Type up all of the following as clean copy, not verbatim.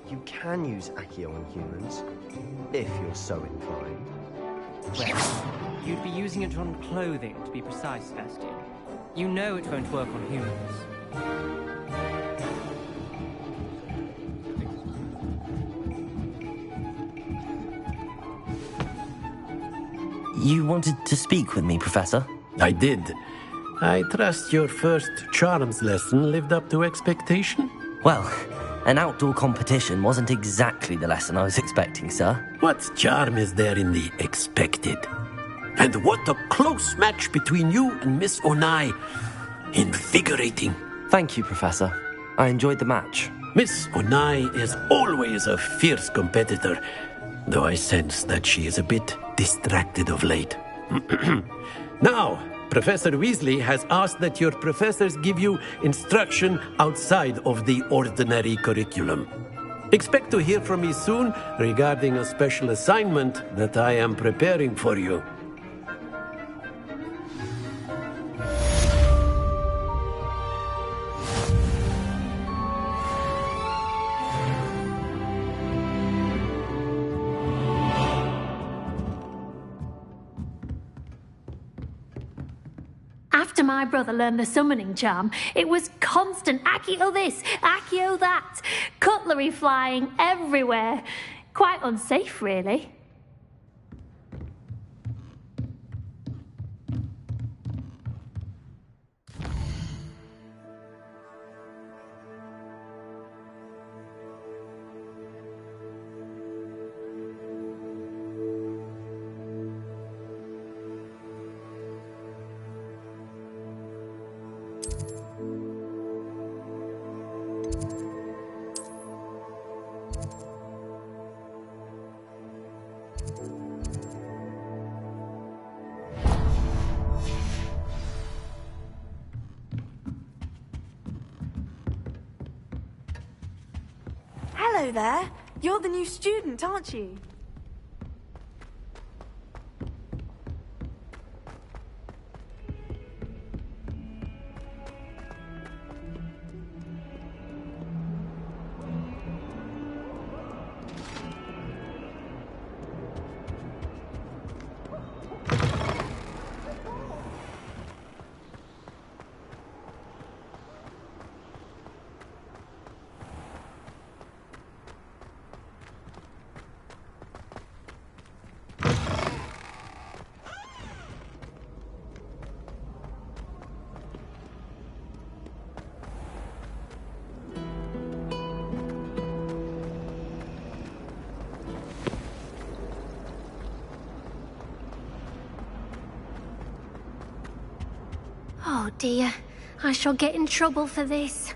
You can use Accio on humans, if you're so inclined. Well, you'd be using it on clothing, to be precise, Sebastian. You know it won't work on humans. You wanted to speak with me, Professor? I did. I trust your first charms lesson lived up to expectation? Well, an outdoor competition wasn't exactly the lesson I was expecting, sir. What charm is there in the expected? And what a close match between you and Miss Onai. Invigorating. Thank you, Professor. I enjoyed the match. Miss Onai is always a fierce competitor, though I sense that she is a bit distracted of late. Now, Professor Weasley has asked that your professors give you instruction outside of the ordinary curriculum. Expect to hear from me soon regarding a special assignment that I am preparing for you. After my brother learned the summoning charm, it was constant Accio this, Accio that, cutlery flying everywhere. Quite unsafe, really. Hello there. You're the new student, aren't you? Oh dear, I shall get in trouble for this.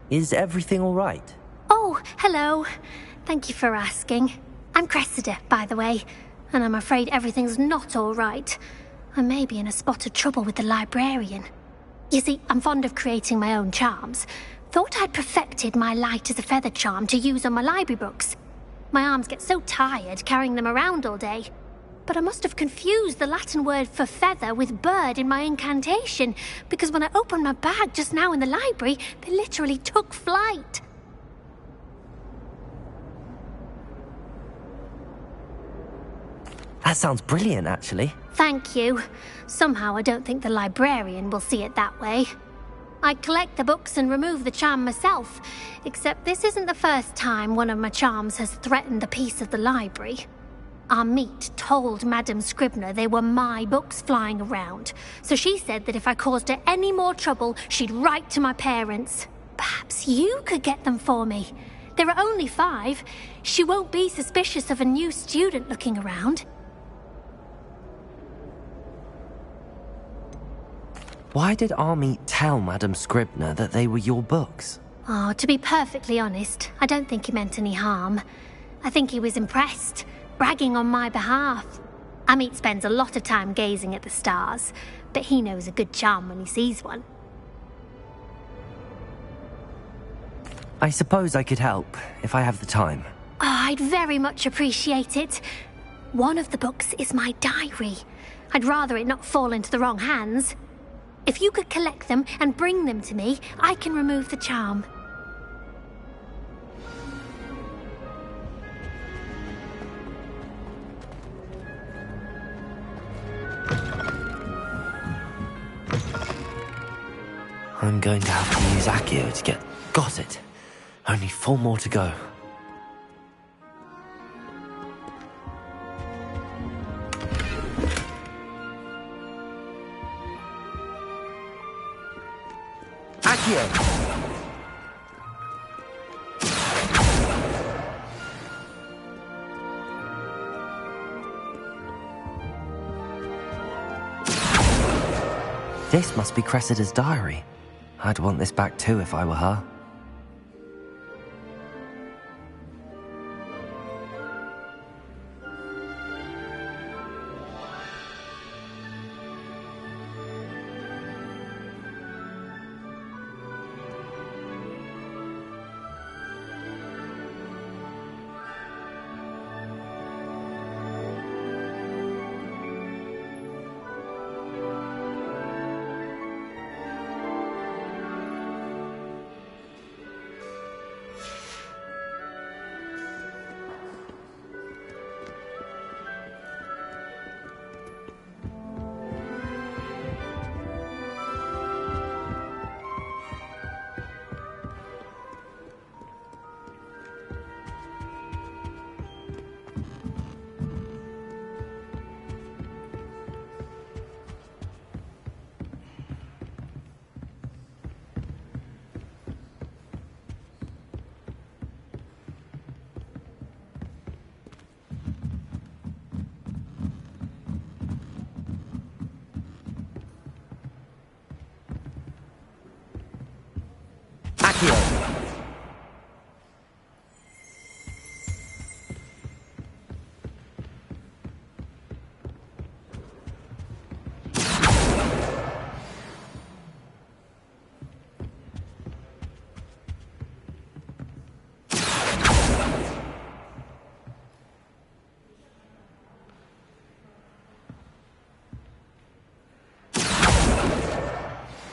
Is everything all right? Oh, hello. Thank you for asking. I'm Cressida, by the way, and I'm afraid everything's not all right. I may be in a spot of trouble with the librarian. You see, I'm fond of creating my own charms. Thought I'd perfected my light as a feather charm to use on my library books. My arms get so tired carrying them around all day. But I must have confused the Latin word for feather with bird in my incantation, because when I opened my bag just now in the library, they literally took flight. That sounds brilliant, actually. Thank you. Somehow I don't think the librarian will see it that way. I collect the books and remove the charm myself, except this isn't the first time one of my charms has threatened the peace of the library. Our meet told Madame Scribner they were my books flying around, so she said that if I caused her any more trouble, she'd write to my parents. Perhaps you could get them for me. There are only 5. She won't be suspicious of a new student looking around. Why did Army tell Madame Scribner that they were your books? Oh, to be perfectly honest, I don't think he meant any harm. I think he was impressed, bragging on my behalf. Amit spends a lot of time gazing at the stars, but he knows a good charm when he sees one. I suppose I could help, if I have the time. Oh, I'd very much appreciate it. One of the books is my diary. I'd rather it not fall into the wrong hands. If you could collect them and bring them to me, I can remove the charm. I'm going to have to use Accio to get... Got it! Only 4 more to go. Accio! This must be Cressida's diary. I'd want this back too if I were her.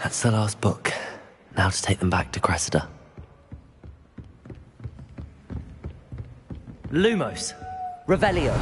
That's the last book. Now to take them back to Cressida. Lumos. Revelio.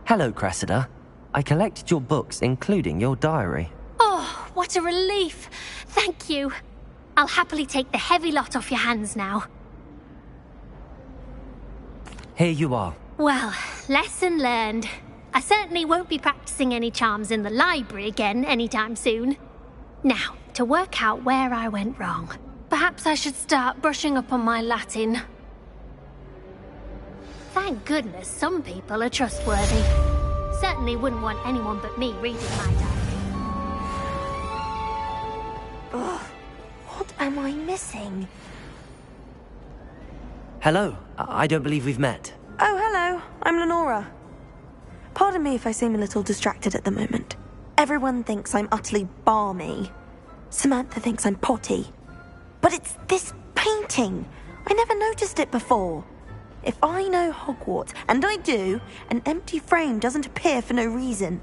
Hello, Cressida. I collected your books, including your diary. Oh, what a relief. Thank you. I'll happily take the heavy lot off your hands now. Here you are. Well, lesson learned. I certainly won't be practicing any charms in the library again anytime soon. Now, to work out where I went wrong. Perhaps I should start brushing up on my Latin. Thank goodness some people are trustworthy. Certainly wouldn't want anyone but me reading my diary. Ugh, what am I missing? Hello. I don't believe we've met. Oh, hello. I'm Lenora. Pardon me if I seem a little distracted at the moment. Everyone thinks I'm utterly balmy. Samantha thinks I'm potty. But it's this painting. I never noticed it before. If I know Hogwarts, and I do, an empty frame doesn't appear for no reason.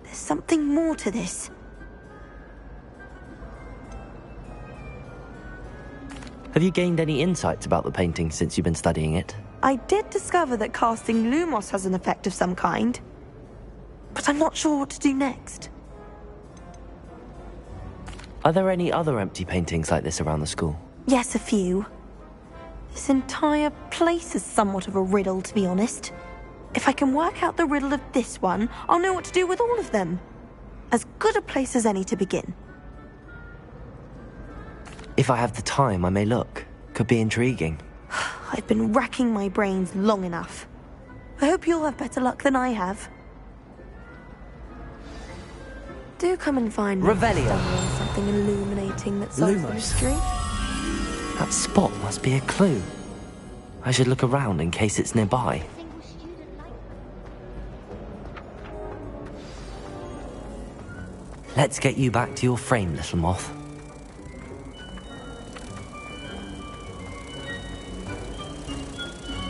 There's something more to this. Have you gained any insights about the painting since you've been studying it? I did discover that casting Lumos has an effect of some kind. But I'm not sure what to do next. Are there any other empty paintings like this around the school? Yes, a few. This entire place is somewhat of a riddle, to be honest. If I can work out the riddle of this one, I'll know what to do with all of them. As good a place as any to begin. If I have the time, I may look. Could be intriguing. I've been racking my brains long enough. I hope you'll have better luck than I have. Do come and find me. Revelio. Stumbling something illuminating that solves the Lumos. mystery. That spot must be a clue. I should look around in case it's nearby. Let's get you back to your frame, little moth.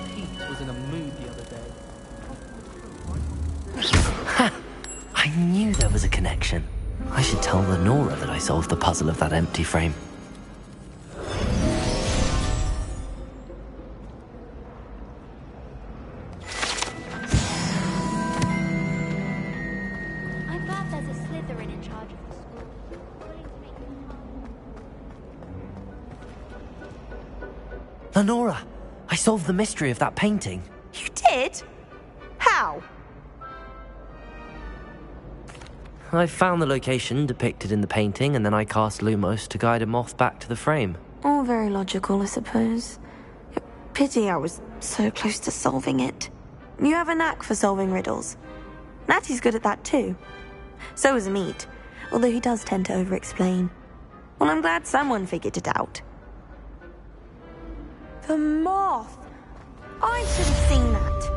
Pete was in a mood the other day. Ha! I knew there was a connection. I should tell Lenora that I solved the puzzle of that empty frame. I'm glad there's a Slytherin in charge of the school. Willing to make it fun. Lenora! I solved the mystery of that painting. You did? How? I found the location depicted in the painting, and then I cast Lumos to guide a moth back to the frame. All very logical, I suppose. Pity I was so close to solving it. You have a knack for solving riddles. Natty's good at that too. So is Meat, although he does tend to over-explain. Well, I'm glad someone figured it out. The moth! I should have seen that.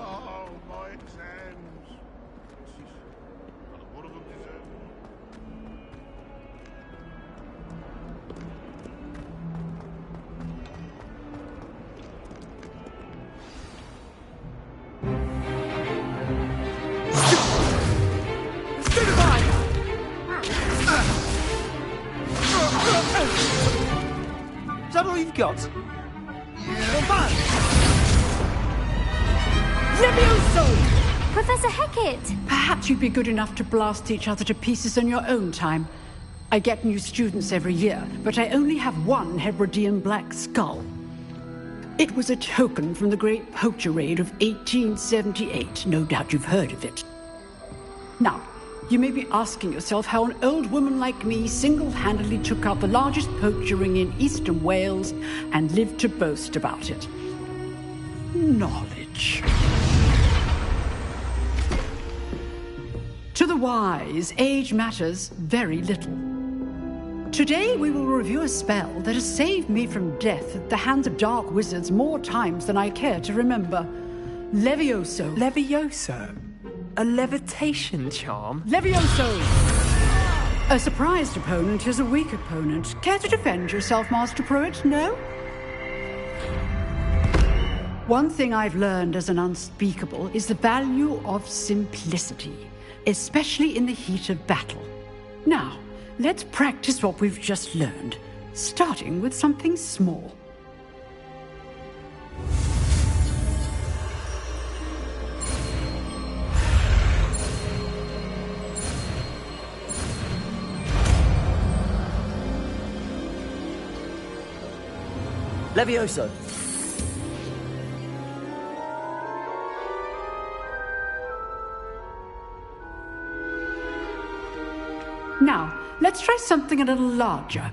Oh, my exams. What of them deserve? Is that all you've got? Professor Hecat! Perhaps you'd be good enough to blast each other to pieces in your own time. I get new students every year, but I only have one Hebridean black skull. It was a token from the Great Poacher Raid of 1878. No doubt you've heard of it. Now, you may be asking yourself how an old woman like me single-handedly took out the largest poacher ring in eastern Wales and lived to boast about it. Knowledge. To the wise, age matters very little. Today we will review a spell that has saved me from death at the hands of dark wizards more times than I care to remember. Levioso. Levioso? A levitation charm? Levioso! A surprised opponent is a weak opponent. Care to defend yourself, Master Pruitt? No? One thing I've learned as an unspeakable is the value of simplicity, especially in the heat of battle. Now, let's practice what we've just learned, starting with something small. Levioso! Now, let's try something a little larger.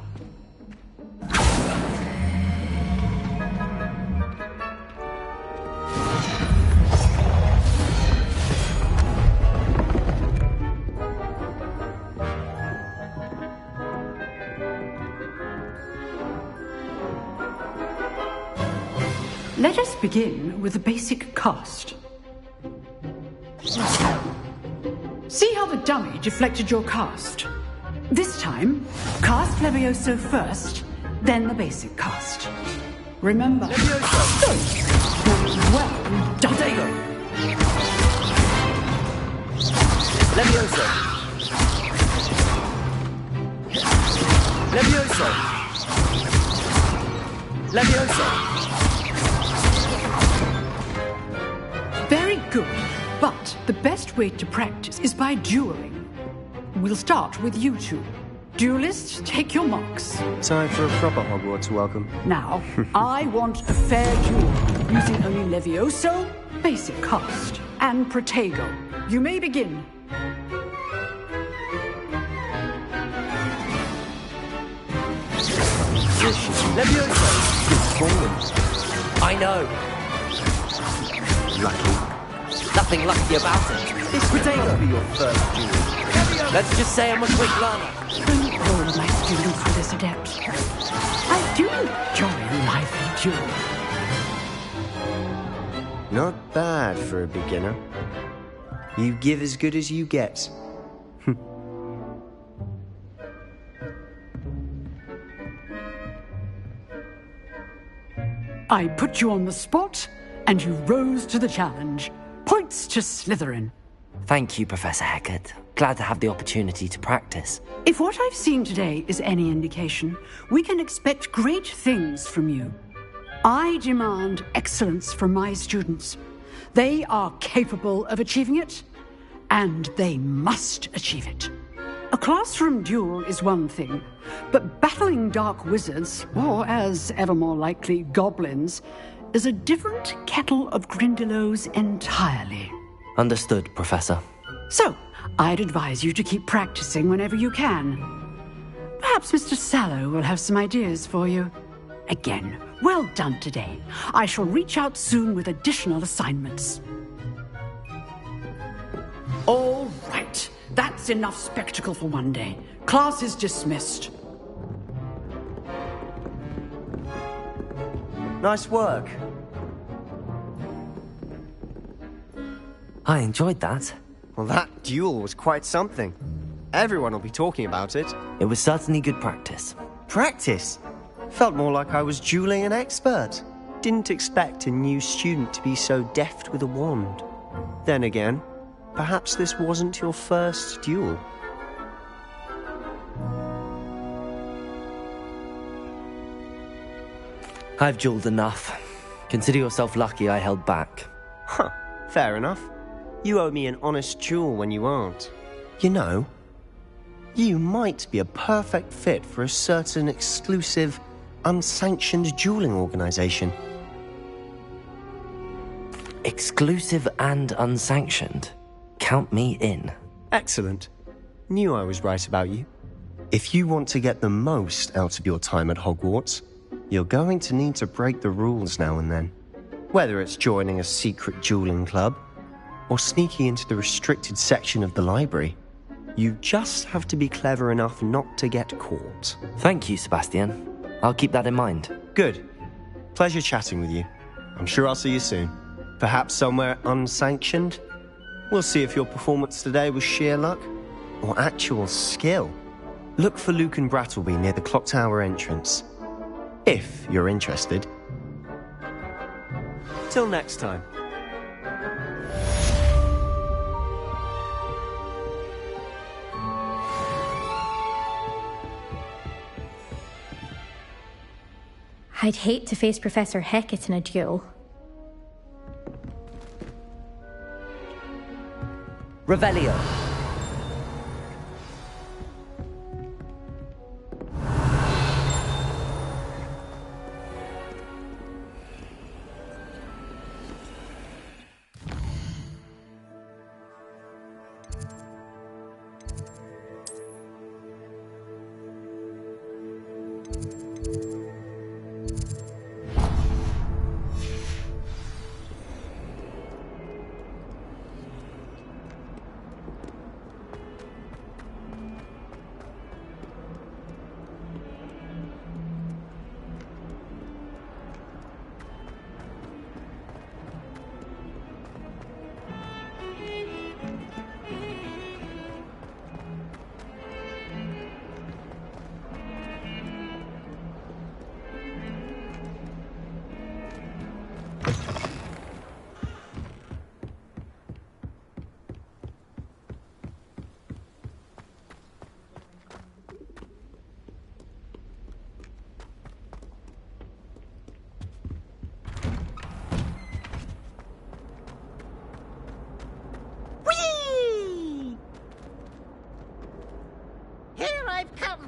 Let us begin with the basic cast. See how the dummy deflected your cast? This time, cast Levioso first, then the basic cast. Remember... Levioso! Well done! Levioso! Levioso! Levioso! Very good. But the best way to practice is by dueling. We'll start with you two. Duelists, take your marks. Time for a proper Hogwarts welcome. Now, I want a fair duel, using only Levioso, basic cast, and Protego. You may begin. Levioso! Good performance. I know. Lucky. Nothing lucky about it. This could be your first duel. Let's just say I'm a quick learner. Don't all of my students are this adept. I do enjoy a lively duel. Not bad for a beginner. You give as good as you get. I put you on the spot, and you rose to the challenge. Points to Slytherin. Thank you, Professor Hecat. Glad to have the opportunity to practice. If what I've seen today is any indication, we can expect great things from you. I demand excellence from my students. They are capable of achieving it, and they must achieve it. A classroom duel is one thing, but battling dark wizards, or as ever more likely, goblins, is a different kettle of Grindylows entirely. Understood, Professor. So, I'd advise you to keep practicing whenever you can. Perhaps Mr. Sallow will have some ideas for you. Again, well done today. I shall reach out soon with additional assignments. All right. That's enough spectacle for one day. Class is dismissed. Nice work. I enjoyed that. Well, that duel was quite something. Everyone will be talking about it. It was certainly good practice. Practice? Felt more like I was dueling an expert. Didn't expect a new student to be so deft with a wand. Then again, perhaps this wasn't your first duel. I've dueled enough. Consider yourself lucky I held back. Huh, fair enough. You owe me an honest duel when you aren't. You know, you might be a perfect fit for a certain exclusive, unsanctioned dueling organization. Exclusive and unsanctioned? Count me in. Excellent. Knew I was right about you. If you want to get the most out of your time at Hogwarts, you're going to need to break the rules now and then. Whether it's joining a secret dueling club, or sneaking into the restricted section of the library, you just have to be clever enough not to get caught. Thank you, Sebastian. I'll keep that in mind. Good. Pleasure chatting with you. I'm sure I'll see you soon. Perhaps somewhere unsanctioned? We'll see if your performance today was sheer luck or actual skill. Look for Luke and Brattleby near the clock tower entrance. If you're interested. Till next time. I'd hate to face Professor Hecat in a duel. Revelio.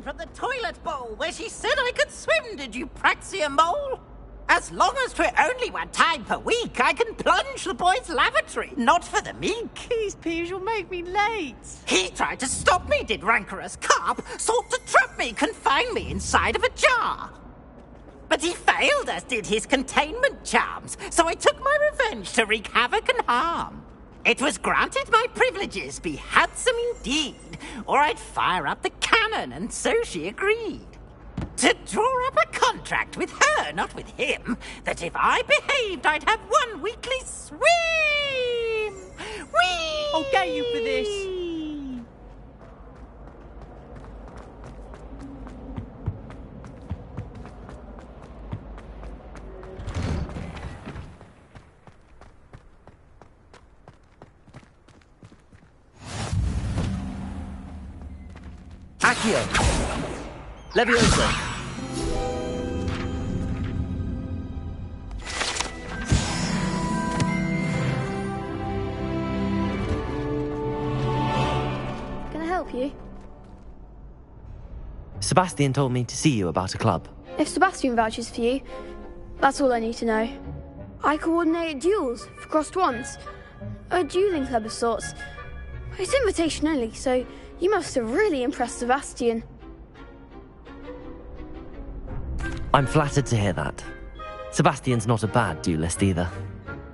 down from the toilet bowl where she said I could swim, did you praxia mole? As long as 'twere only one time per week, I can plunge the boy's lavatory, not for the meek. These peas will make me late. He tried to stop me, did rancorous carp, sought to trap me, confine me inside of a jar. But he failed, as did his containment charms, so I took my revenge to wreak havoc and harm. It was granted my privileges be handsome indeed, or I'd fire up the cannon, and so she agreed. To draw up a contract with her, not with him, that if I behaved, I'd have one weekly swim! Whee! I'll get you for this. Accio! Levioso! Can I help you? Sebastian told me to see you about a club. If Sebastian vouches for you, that's all I need to know. I coordinate duels for crossed wands. A dueling club of sorts. It's invitation only, so you must have really impressed Sebastian. I'm flattered to hear that. Sebastian's not a bad duelist either.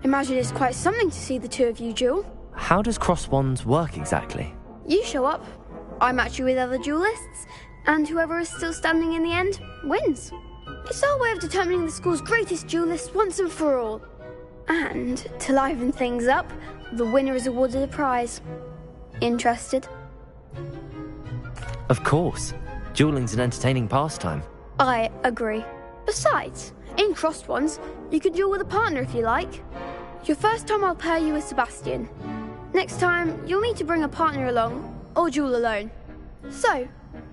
Imagine it's quite something to see the two of you duel. How does cross wands work exactly? You show up, I match you with other duelists, and whoever is still standing in the end wins. It's our way of determining the school's greatest duelist once and for all. And to liven things up, the winner is awarded a prize. Interested? Of course. Dueling's an entertaining pastime. I agree. Besides, in crossed ones, you could duel with a partner if you like. Your first time I'll pair you with Sebastian. Next time, you'll need to bring a partner along, or duel alone. So,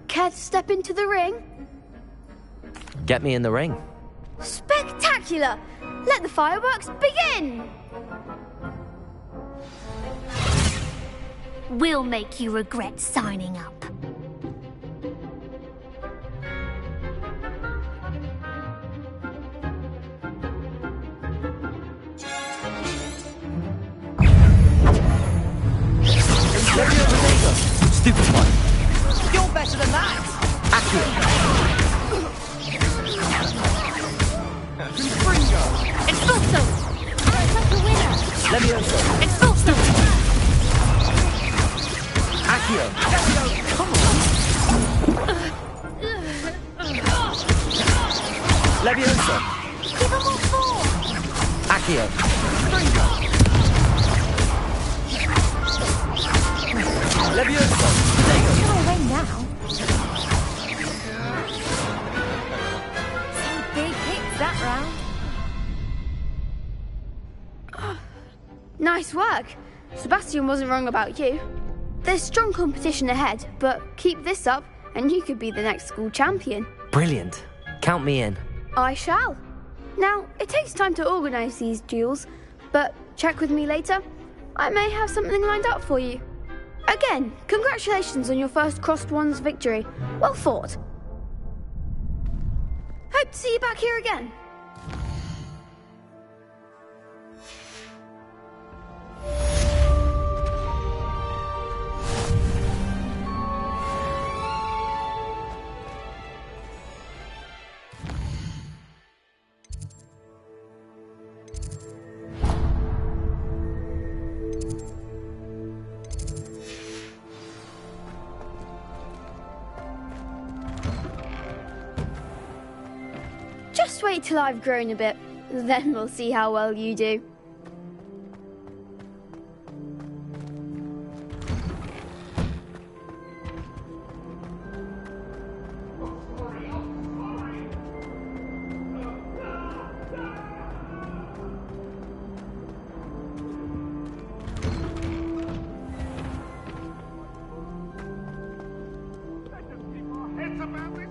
care to step into the ring? Get me in the ring. Spectacular! Let the fireworks begin! We'll make you regret signing up. Stupid one. You're better than that! Accurate. It's Fulso! Looks like the winner! Levioso. It's Fulso! Accio. Come on! Levioso. Give them all four! Accio. Levioso. You're gonna win now. Some big hits that round. Nice work. Sebastian wasn't wrong about you. There's strong competition ahead, but keep this up and you could be the next school champion. Brilliant. Count me in. I shall. Now, it takes time to organise these duels, but check with me later. I may have something lined up for you. Again, congratulations on your first crossed wands victory. Well fought. Hope to see you back here again. Just wait till I've grown a bit, then we'll see how well you do. Heads about this?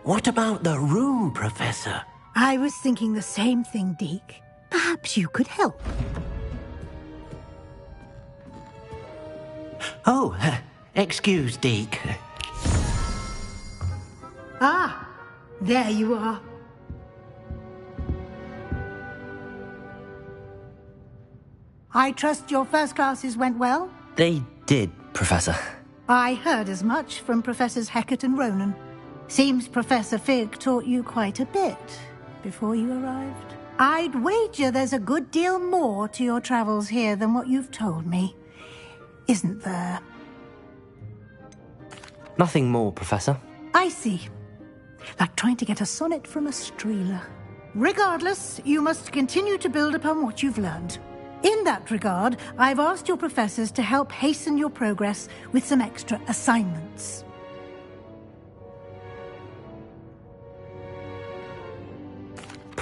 What about the room, Professor? I was thinking the same thing, Deke. Perhaps you could help. Oh, excuse, Deke. Ah, there you are. I trust your first classes went well? They did, Professor. I heard as much from Professors Hecat and Ronan. Seems Professor Fig taught you quite a bit before you arrived. I'd wager there's a good deal more to your travels here than what you've told me. Isn't there? Nothing more, Professor. I see. Like trying to get a sonnet from a streeler. Regardless, you must continue to build upon what you've learned. In that regard, I've asked your professors to help hasten your progress with some extra assignments.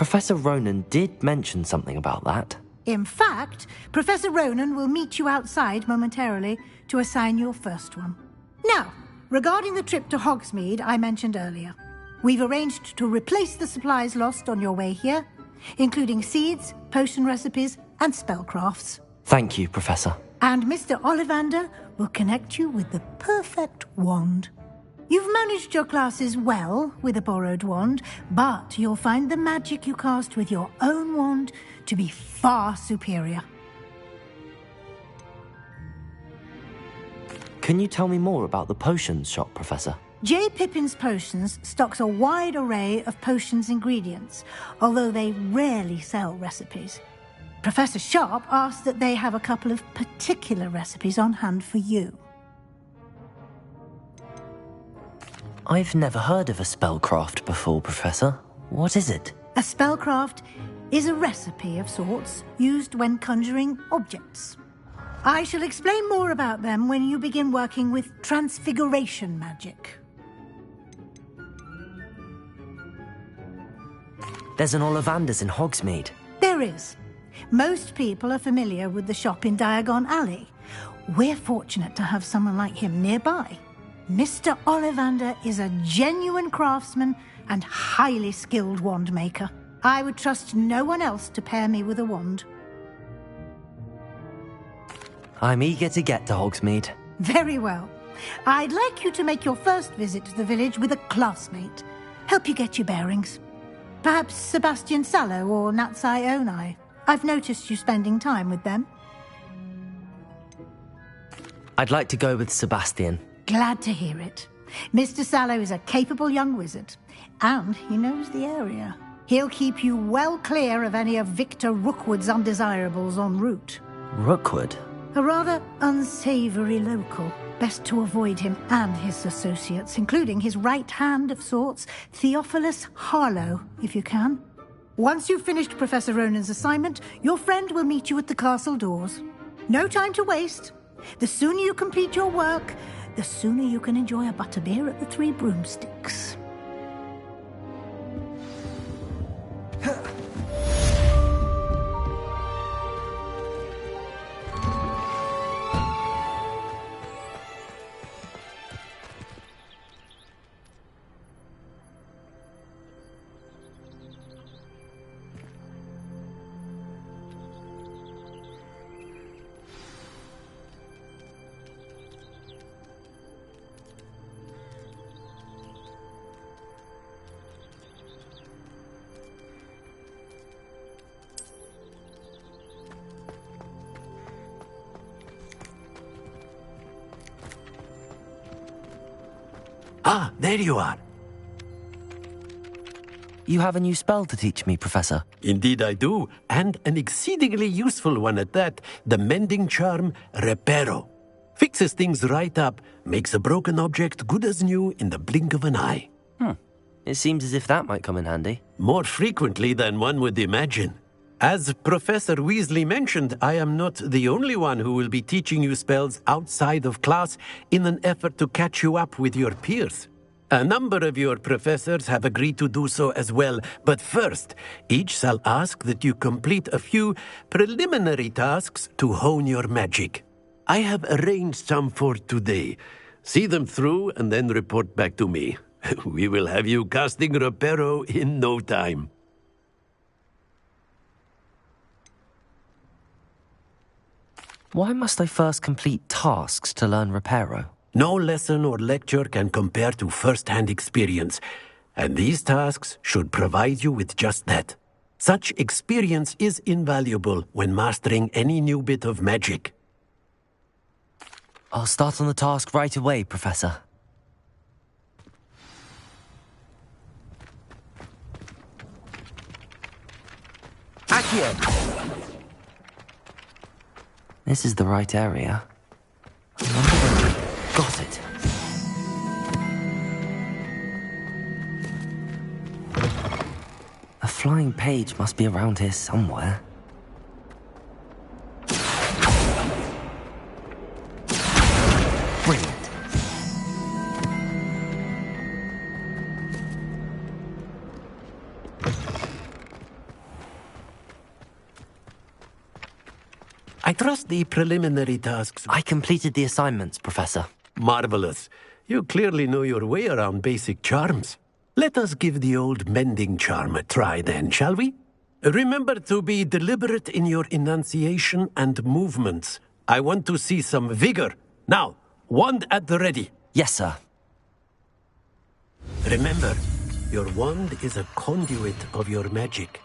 Professor Ronan did mention something about that. In fact, Professor Ronan will meet you outside momentarily to assign your first one. Now, regarding the trip to Hogsmeade I mentioned earlier, we've arranged to replace the supplies lost on your way here, including seeds, potion recipes, and spellcrafts. Thank you, Professor. And Mr. Ollivander will connect you with the perfect wand. You've managed your classes well with a borrowed wand, but you'll find the magic you cast with your own wand to be far superior. Can you tell me more about the potions shop, Professor? J. Pippin's Potions stocks a wide array of potions ingredients, although they rarely sell recipes. Professor Sharp asked that they have a couple of particular recipes on hand for you. I've never heard of a spellcraft before, Professor. What is it? A spellcraft is a recipe of sorts used when conjuring objects. I shall explain more about them when you begin working with transfiguration magic. There's an Ollivander's in Hogsmeade. There is. Most people are familiar with the shop in Diagon Alley. We're fortunate to have someone like him nearby. Mr. Ollivander is a genuine craftsman and highly skilled wand maker. I would trust no one else to pair me with a wand. I'm eager to get to Hogsmeade. Very well. I'd like you to make your first visit to the village with a classmate. Help you get your bearings. Perhaps Sebastian Sallow or Natsai Onai. I've noticed you spending time with them. I'd like to go with Sebastian. Glad to hear it. Mr. Sallow is a capable young wizard, and he knows the area. He'll keep you well clear of any of Victor Rookwood's undesirables en route. Rookwood? A rather unsavory local. Best to avoid him and his associates, including his right hand of sorts, Theophilus Harlow, if you can. Once you've finished Professor Ronan's assignment, your friend will meet you at the castle doors. No time to waste. The sooner you complete your work, the sooner you can enjoy a butterbeer at the Three Broomsticks. Ah, there you are. You have a new spell to teach me, Professor. Indeed I do, and an exceedingly useful one at that, the mending charm Reparo. Fixes things right up, makes a broken object good as new in the blink of an eye. It seems as if that might come in handy. More frequently than one would imagine. As Professor Weasley mentioned, I am not the only one who will be teaching you spells outside of class in an effort to catch you up with your peers. A number of your professors have agreed to do so as well, but first, each shall ask that you complete a few preliminary tasks to hone your magic. I have arranged some for today. See them through and then report back to me. We will have you casting Reparo in no time. Why must I first complete tasks to learn Reparo? No lesson or lecture can compare to first-hand experience, and these tasks should provide you with just that. Such experience is invaluable when mastering any new bit of magic. I'll start on the task right away, Professor. Accio! This is the right area. I wonder where I got it. A flying page must be around here somewhere. Brilliant. I trust the preliminary tasks. I completed the assignments, Professor. Marvelous. You clearly know your way around basic charms. Let us give the old mending charm a try then, shall we? Remember to be deliberate in your enunciation and movements. I want to see some vigor. Now, wand at the ready. Yes, sir. Remember, your wand is a conduit of your magic.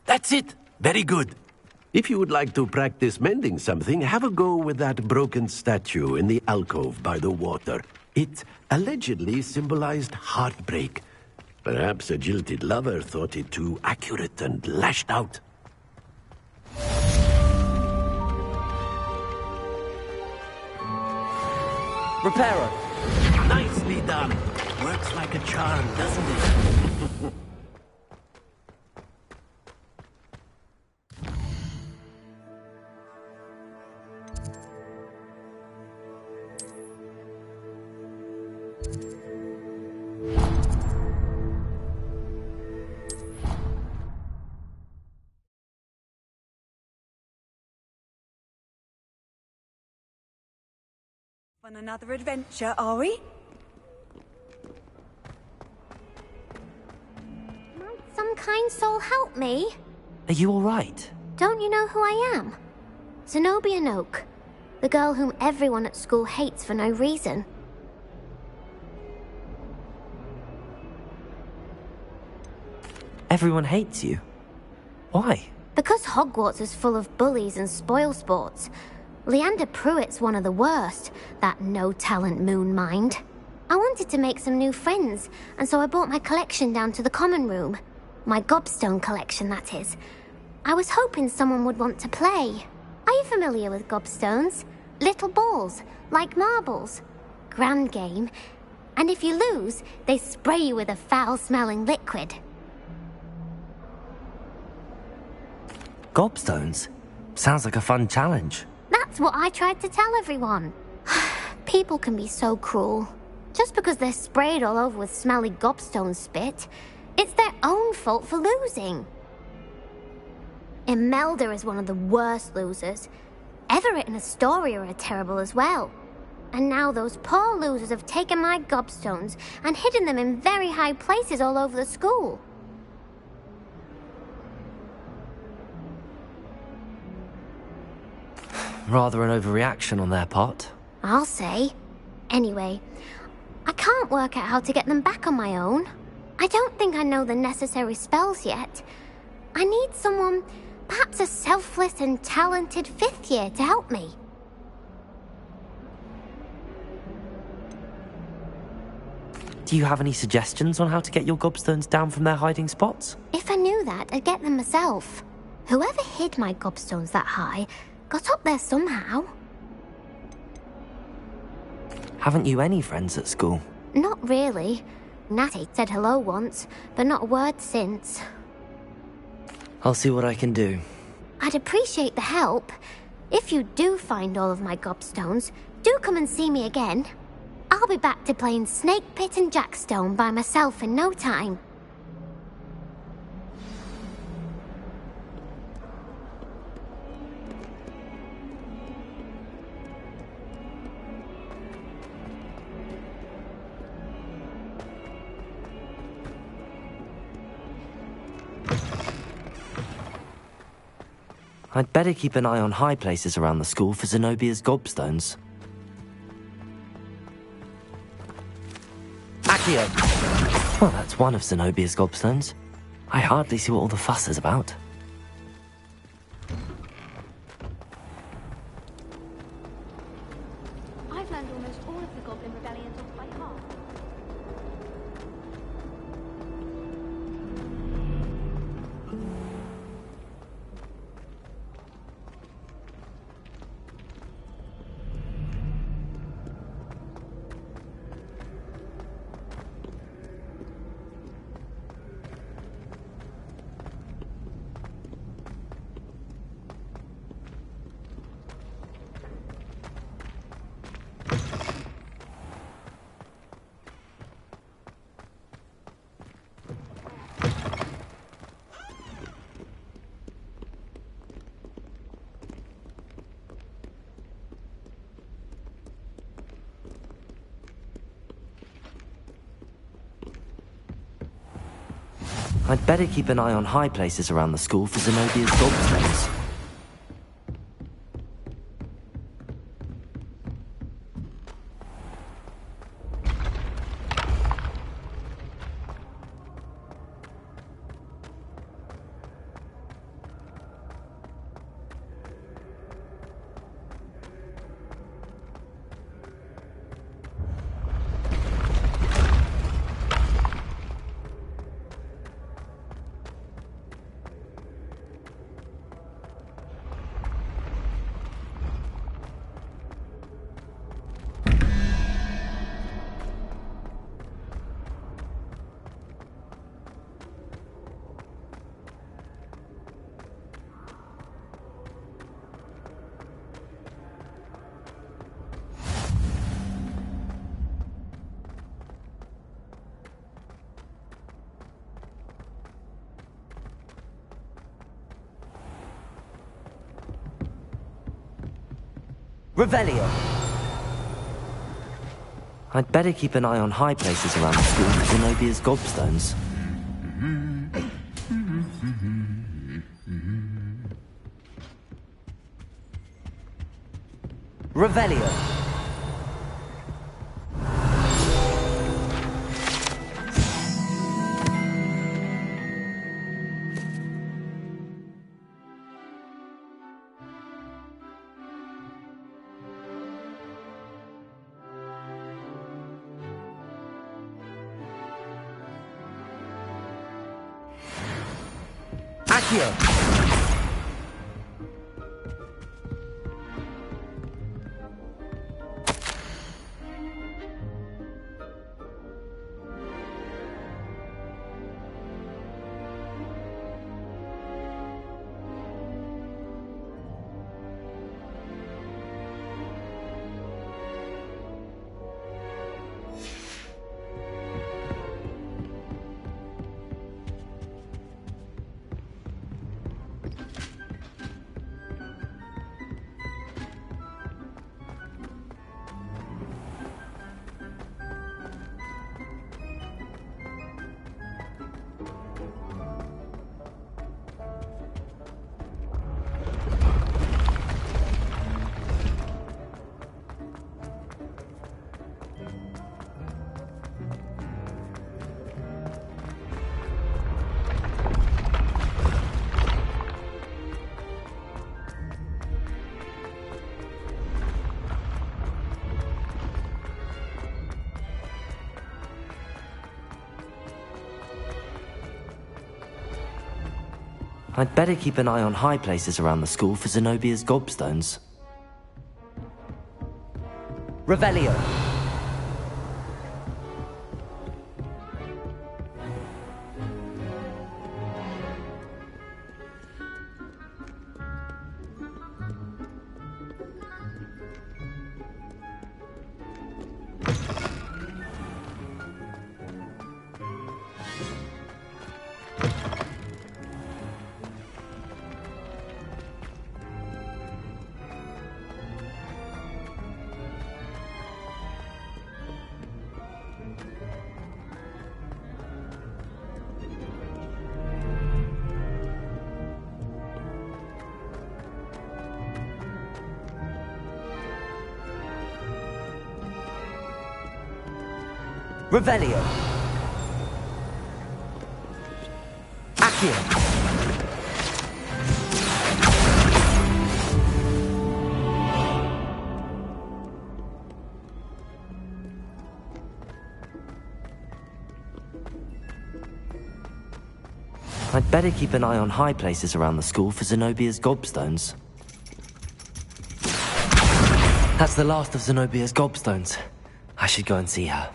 That's it. Very good. If you would like to practice mending something, have a go with that broken statue in the alcove by the water. It allegedly symbolized heartbreak. Perhaps a jilted lover thought it too accurate and lashed out. Reparo! Nicely done. Works like a charm, doesn't it? On another adventure, are we? Might some kind soul help me? Are you all right? Don't you know who I am? Zenobia Noak, the girl whom everyone at school hates for no reason. Everyone hates you. Why? Because Hogwarts is full of bullies and spoilsports. Leander Pruitt's one of the worst, that no-talent moon mind. I wanted to make some new friends, and so I brought my collection down to the common room. My gobstone collection, that is. I was hoping someone would want to play. Are you familiar with gobstones? Little balls, like marbles. Grand game. And if you lose, they spray you with a foul-smelling liquid. Gobstones? Sounds like a fun challenge. That's what I tried to tell everyone. People can be so cruel. Just because they're sprayed all over with smelly gobstone spit, it's their own fault for losing. Imelda is one of the worst losers. Everett and Astoria are terrible as well. And now those poor losers have taken my gobstones and hidden them in very high places all over the school. Rather an overreaction on their part. I'll say. Anyway, I can't work out how to get them back on my own. I don't think I know the necessary spells yet. I need someone, perhaps a selfless and talented 5th year to help me. Do you have any suggestions on how to get your gobstones down from their hiding spots? If I knew that, I'd get them myself. Whoever hid my gobstones that high got up there somehow. Haven't you any friends at school? Not really. Natty said hello once, but not a word since. I'll see what I can do. I'd appreciate the help. If you do find all of my gobstones, do come and see me again. I'll be back to playing Snake Pit and Jackstone by myself in no time. I'd better keep an eye on high places around the school for Zenobia's gobstones. Accio! Well, that's one of Zenobia's gobstones. I hardly see what all the fuss is about. I've learned almost all of the Goblin Rebellions off by heart. I'd better keep an eye on high places around the school for Zenobia's gobstones. Revelio! I'd better keep an eye on high places around the school for Zenobia's gobstones. Revelio! Accio! I'd better keep an eye on high places around the school for Zenobia's gobstones. Revelio! Revelio! Accio! I'd better keep an eye on high places around the school for Zenobia's gobstones. That's the last of Zenobia's gobstones. I should go and see her.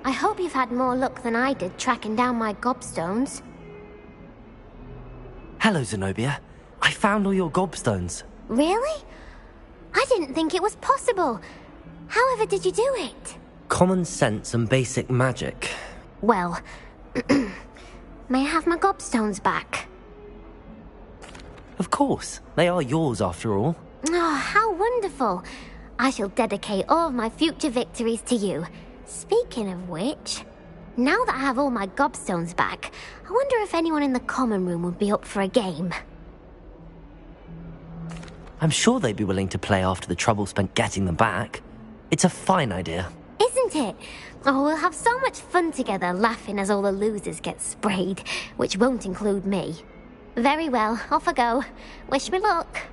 I hope you've had more luck than I did tracking down my gobstones. Hello, Zenobia. I found all your gobstones. Really? I didn't think it was possible. However did you do it? Common sense and basic magic. Well, may I have my gobstones back? Of course. They are yours after all. Oh, how wonderful. I shall dedicate all of my future victories to you. Speaking of which, now that I have all my gobstones back, I wonder if anyone in the common room would be up for a game. I'm sure they'd be willing to play after the trouble spent getting them back. It's a fine idea. Isn't it? Oh, we'll have so much fun together laughing as all the losers get sprayed, which won't include me. Very well, off I go. Wish me luck.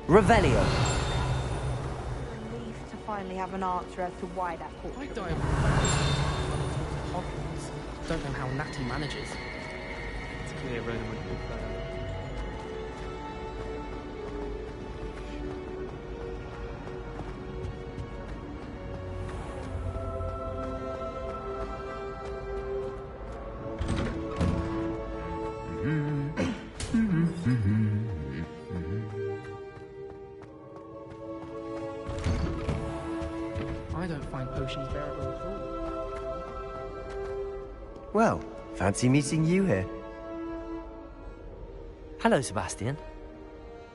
Revelio. Relief to finally have an answer as to why that portrait. I don't. Hogwarts. Don't know how Natty manages. It's clear Ronan would prefer. I don't find potions bearable at all. Well, fancy meeting you here. Hello, Sebastian.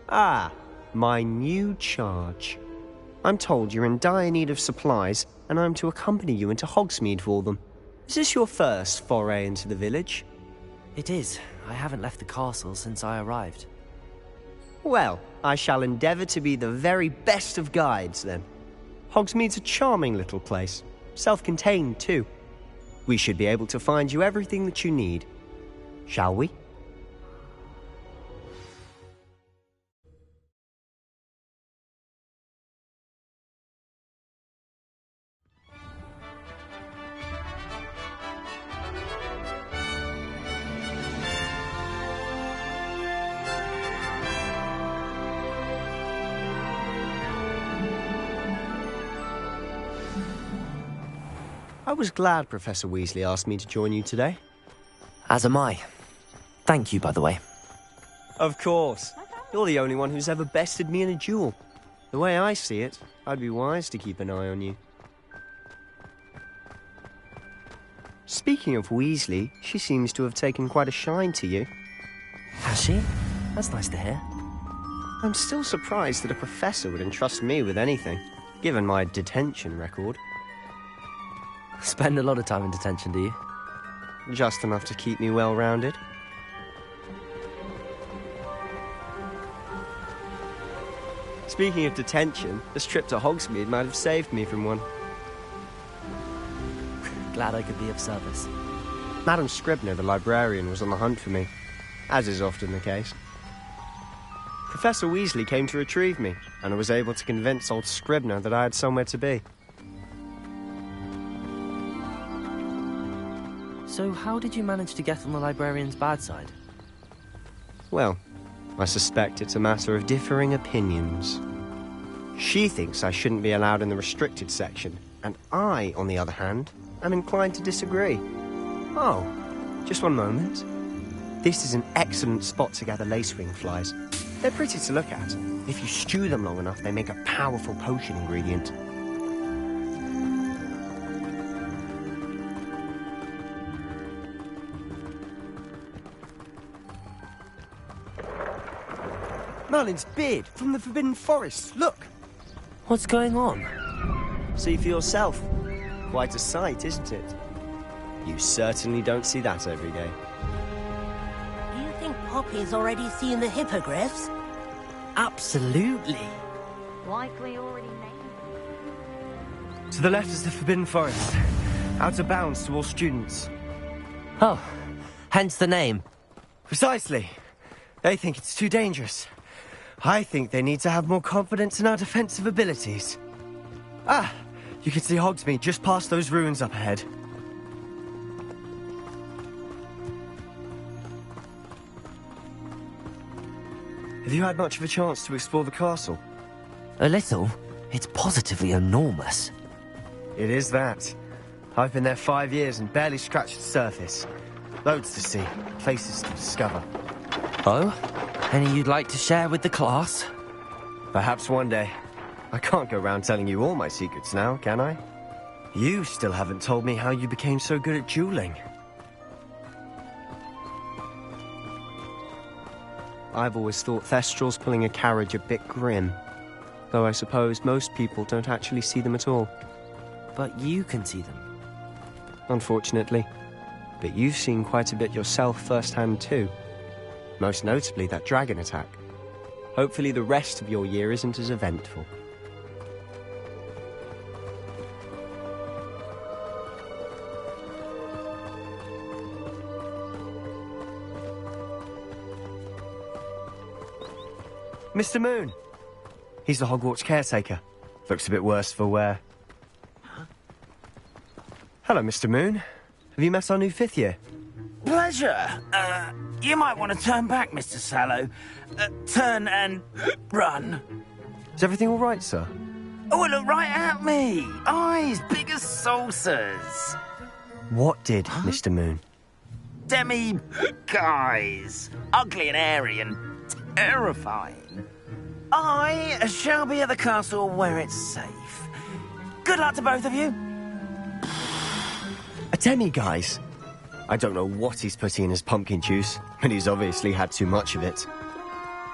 Ah, my new charge. I'm told you're in dire need of supplies, and I'm to accompany you into Hogsmeade for them. Is this your first foray into the village? It is. I haven't left the castle since I arrived. Well, I shall endeavour to be the very best of guides, then. Hogsmeade's a charming little place. Self-contained, too. We should be able to find you everything that you need. Shall we? I was glad Professor Weasley asked me to join you today. As am I. Thank you, by the way. Of course. You're the only one who's ever bested me in a duel. The way I see it, I'd be wise to keep an eye on you. Speaking of Weasley, she seems to have taken quite a shine to you. Has she? That's nice to hear. I'm still surprised that a professor would entrust me with anything, given my detention record. Spend a lot of time in detention, do you? Just enough to keep me well-rounded. Speaking of detention, this trip to Hogsmeade might have saved me from one. Glad I could be of service. Madam Scribner, the librarian, was on the hunt for me, as is often the case. Professor Weasley came to retrieve me, and I was able to convince old Scribner that I had somewhere to be. So how did you manage to get on the librarian's bad side? Well, I suspect it's a matter of differing opinions. She thinks I shouldn't be allowed in the restricted section, and I, on the other hand, am inclined to disagree. Oh, just one moment. This is an excellent spot to gather lacewing flies. They're pretty to look at. If you stew them long enough, they make a powerful potion ingredient. Merlin's beard from the Forbidden Forest. Look! What's going on? See for yourself. Quite a sight, isn't it? You certainly don't see that every day. Do you think Poppy's already seen the hippogriffs? Absolutely. Likely already named. To the left is the Forbidden Forest. Out of bounds to all students. Oh, hence the name. Precisely. They think it's too dangerous. I think they need to have more confidence in our defensive abilities. Ah, you can see Hogsmeade just past those ruins up ahead. Have you had much of a chance to explore the castle? A little. It's positively enormous. It is that. I've been there 5 years and barely scratched the surface. Loads to see, places to discover. Oh? Any you'd like to share with the class? Perhaps one day. I can't go around telling you all my secrets now, can I? You still haven't told me how you became so good at dueling. I've always thought Thestrals pulling a carriage a bit grim. Though I suppose most people don't actually see them at all. But you can see them. Unfortunately. But you've seen quite a bit yourself firsthand too. Most notably that dragon attack. Hopefully the rest of your year isn't as eventful. Mr. Moon! He's the Hogwarts caretaker. Looks a bit worse for wear. Huh? Hello, Mr. Moon. Have you met our new 5th year? Pleasure. You might want to turn back, Mr. Sallow. Turn and run. Is everything all right, sir? Oh, look right at me. Eyes big as saucers. What did, Mr. Moon? Demi-guys. Ugly and airy and terrifying. I shall be at the castle where it's safe. Good luck to both of you. A demi-guise? I don't know what he's putting in his pumpkin juice, but he's obviously had too much of it.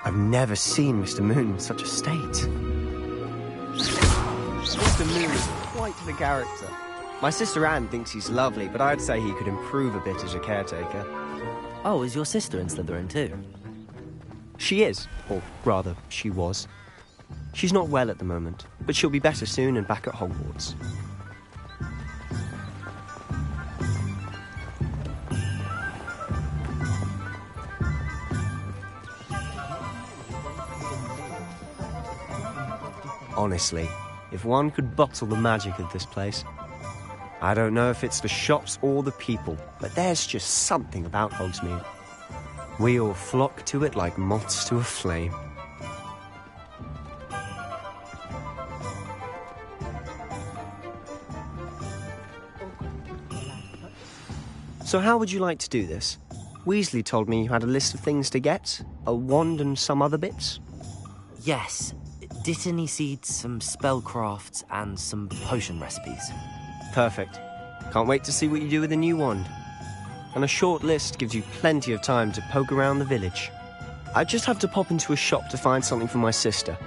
I've never seen Mr. Moon in such a state. Mr. Moon is quite the character. My sister Anne thinks he's lovely, but I'd say he could improve a bit as a caretaker. Oh, is your sister in Slytherin too? She is, or rather, she was. She's not well at the moment, but she'll be better soon and back at Hogwarts. Honestly, if one could bottle the magic of this place. I don't know if it's the shops or the people, but there's just something about Hogsmeade. We all flock to it like moths to a flame. So how would you like to do this? Weasley told me you had a list of things to get, a wand and some other bits. Yes. Dittany seeds, some spellcrafts, and some potion recipes. Perfect. Can't wait to see what you do with the new wand. And a short list gives you plenty of time to poke around the village. I just have to pop into a shop to find something for my sister.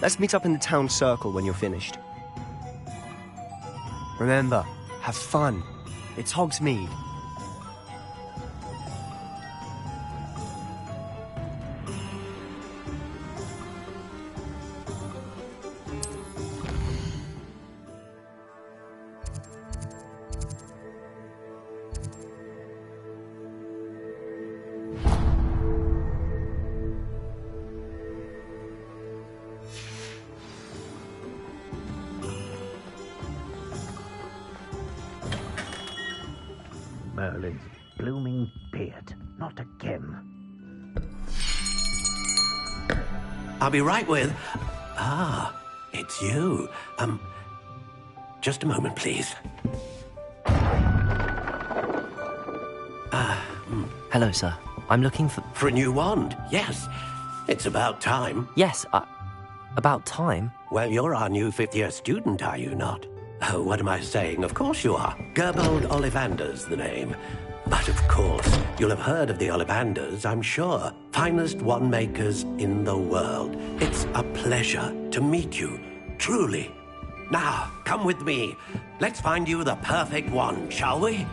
Let's meet up in the town circle when you're finished. Remember, have fun. It's Hogsmeade. Merlin's blooming beard. Not again. I'll be right with... Ah, it's you. Just a moment, please. Hello, sir. I'm looking for... For a new wand, yes. It's about time. Yes, about time? Well, you're our new fifth-year student, are you not? Oh, what am I saying? Of course you are. Gerbold Ollivander's the name. But of course, you'll have heard of the Ollivanders, I'm sure. Finest wand makers in the world. It's a pleasure to meet you, truly. Now, come with me. Let's find you the perfect wand, shall we?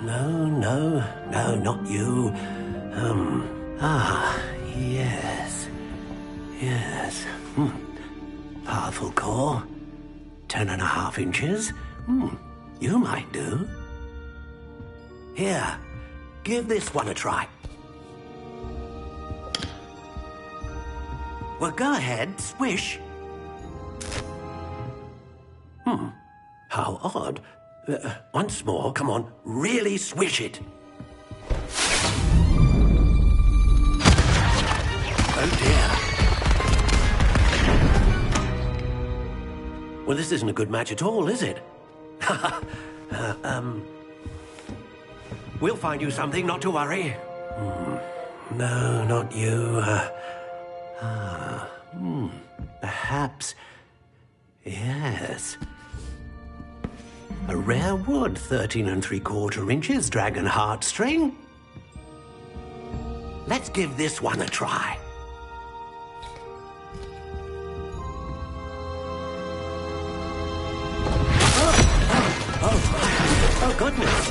No, not you. Yes. Powerful core. 10.5 inches. You might do. Here, give this one a try. Well, go ahead, swish. How odd. Once more, come on, really swish it. Oh dear. Well, this isn't a good match at all, is it? We'll find you something, not to worry. No, not you. Perhaps... Yes. A rare wood, 13 3/4 inches, dragon heartstring. Let's give this one a try. Oh, goodness.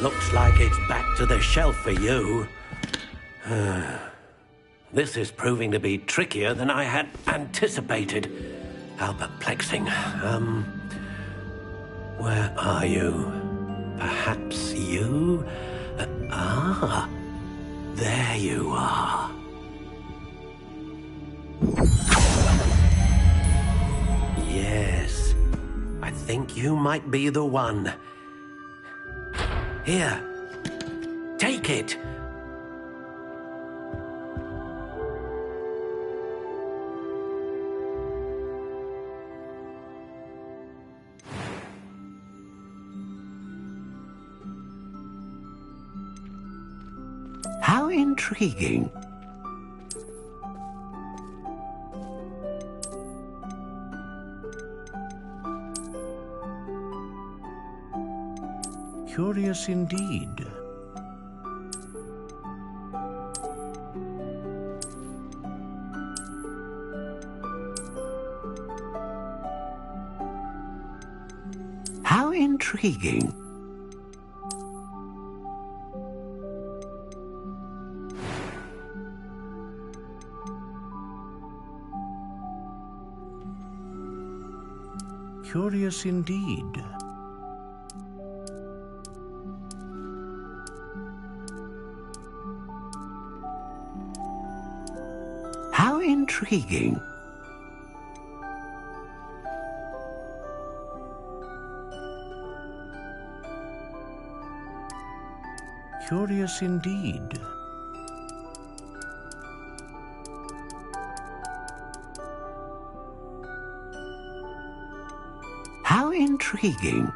Looks like it's back to the shelf for you. This is proving to be trickier than I had anticipated. How perplexing. Where are you? Perhaps you? There you are. Yes. I think you might be the one. Here. Take it. How intriguing. Curious indeed. How intriguing. Curious indeed. How intriguing. Curious indeed. How intriguing.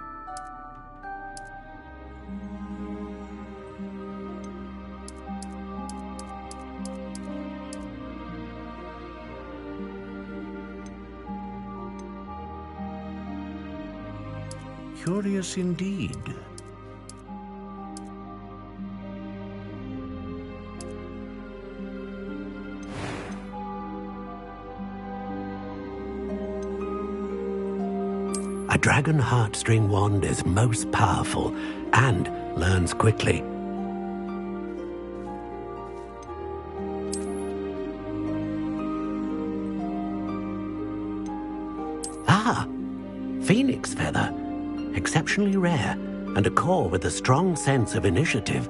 Curious indeed. A dragon heartstring wand is most powerful and learns quickly. Ah, phoenix feather. Exceptionally rare, and a core with a strong sense of initiative.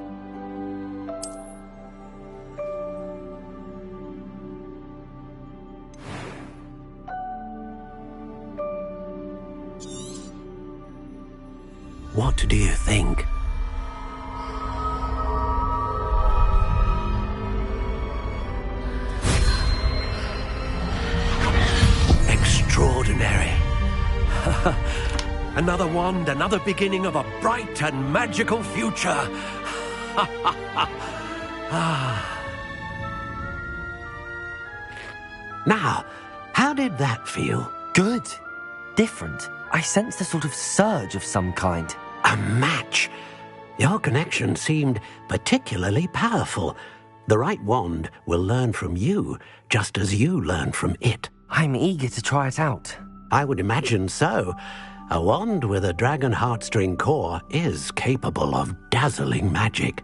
What do you think? Extraordinary. Another wand, another beginning of a bright and magical future. Now, how did that feel? Good. Different. I sensed a sort of surge of some kind. A match. Your connection seemed particularly powerful. The right wand will learn from you, just as you learn from it. I'm eager to try it out. I would imagine so. A wand with a dragon heartstring core is capable of dazzling magic.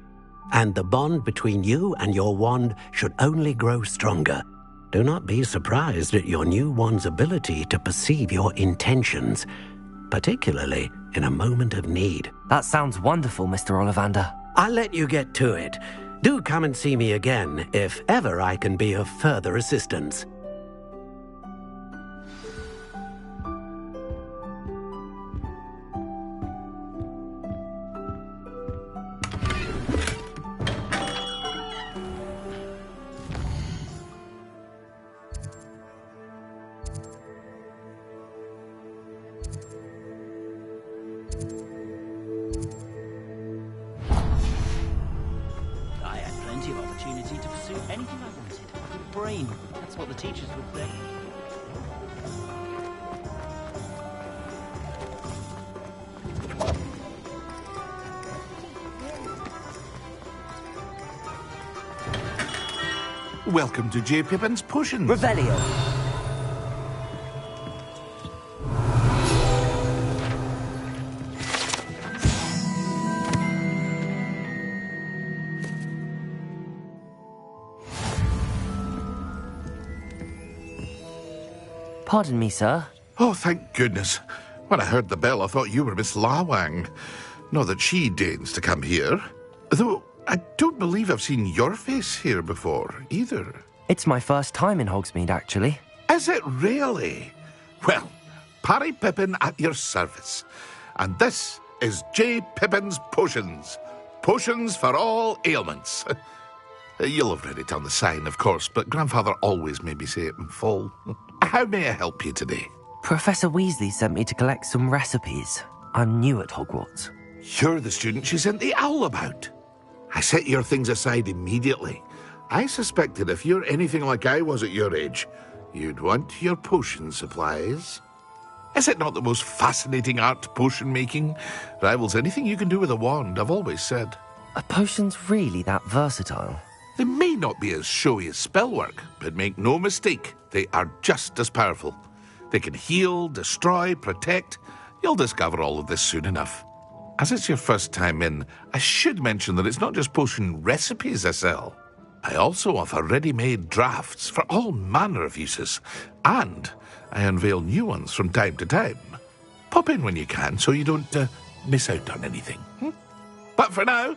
And the bond between you and your wand should only grow stronger. Do not be surprised at your new wand's ability to perceive your intentions, particularly in a moment of need. That sounds wonderful, Mr. Ollivander. I'll let you get to it. Do come and see me again if ever I can be of further assistance. Anything I wanted. Good brain. That's what the teachers would say. Welcome to J. Pippin's Potions. Revelio. Pardon me, sir. Oh, thank goodness. When I heard the bell, I thought you were Miss Lawang. Not that she deigns to come here. Though, I don't believe I've seen your face here before, either. It's my first time in Hogsmeade, actually. Is it really? Well, Parry Pippin at your service. And this is J. Pippin's Potions. Potions for all ailments. You'll have read it on the sign, of course, but Grandfather always made me say it in full. How may I help you today? Professor Weasley sent me to collect some recipes. I'm new at Hogwarts. You're the student she sent the owl about. I set your things aside immediately. I suspected if you're anything like I was at your age, you'd want your potion supplies. Is it not the most fascinating art, potion making? Rivals anything you can do with a wand, I've always said. Are potions really that versatile? They may not be as showy as spellwork, but make no mistake, they are just as powerful. They can heal, destroy, protect. You'll discover all of this soon enough. As it's your first time in, I should mention that it's not just potion recipes I sell. I also offer ready-made drafts for all manner of uses, and I unveil new ones from time to time. Pop in when you can so you don't miss out on anything. But for now,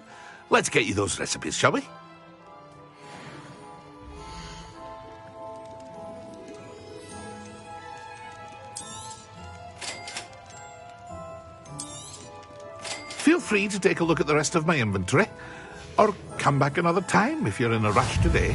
let's get you those recipes, shall we? Feel free to take a look at the rest of my inventory, or come back another time if you're in a rush today.